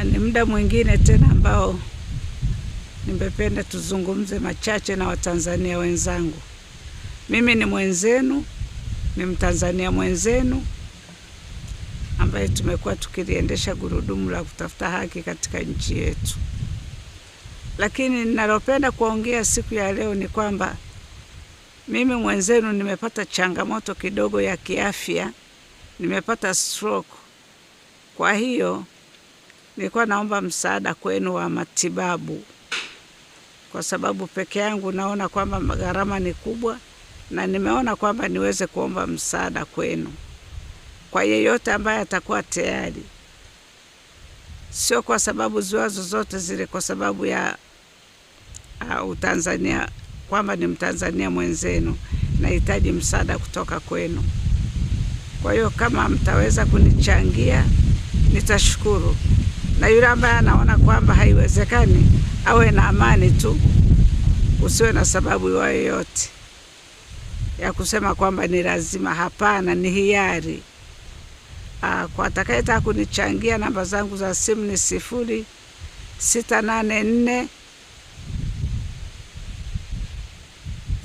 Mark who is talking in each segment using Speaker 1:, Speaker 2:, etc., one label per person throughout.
Speaker 1: Ni muda mwingine tena ambao nimependa tuzungumze machache na Watanzania wenzangu. Mimi ni mwenzenu, ni Mtanzania mwenzenu ambaye tumekuwa tukiliendesha gurudumu la kutafuta haki katika nchi yetu. Lakini ninalopenda kuongea siku ya leo ni kwamba mimi mwenzenu nimepata changamoto kidogo ya kiafya, nimepata stroke. Kwa hiyo nilikuwa naomba msaada kwenu wa matibabu, kwa sababu peke yangu naona kwamba gharama ni kubwa, na nimeona kwamba niweze kuomba msaada kwenu, kwa yeyote ambaye atakuwa tayari. Sio kwa sababu ziwazo zote zile, kwa sababu ya Utanzania, kwamba ni Mtanzania mwenzenu, nahitaji msaada kutoka kwenu. Kwa hiyo kama mtaweza kunichangia nitashukuru, na yule ambaye anaona kwamba haiwezekani awe na amani tu, usiwe na sababu yoyote ya kusema kwamba ni lazima. Hapana, ni hiari. Kwa atakayetaka kunichangia, namba zangu za simu ni 0684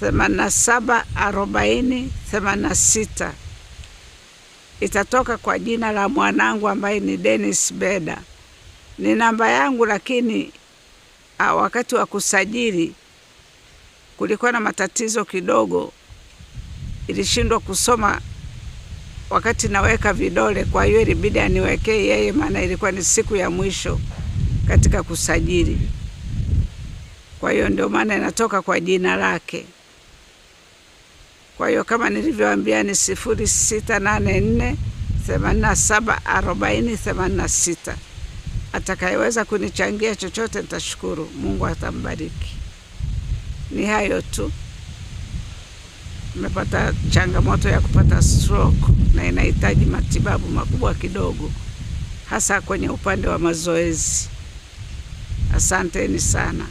Speaker 1: 87 40 86. Itatoka kwa jina la mwanangu ambaye ni Dennis Beda. Ni namba yangu, lakini wakati wa kusajili kulikuwa na matatizo kidogo, ilishindwa kusoma wakati naweka vidole. Kwa hiyo ilibidi aniwekee yeye, maana ilikuwa ni siku ya mwisho katika kusajili. Kwa hiyo ndio maana inatoka kwa jina lake. Kwa hiyo kama nilivyowaambia ni 0684 87 40 86. Atakayeweza kunichangia chochote nitashukuru. Mungu atambariki. Ni hayo tu. Nimepata changamoto ya kupata stroke na inahitaji matibabu makubwa kidogo, hasa kwenye upande wa mazoezi. Asanteni sana.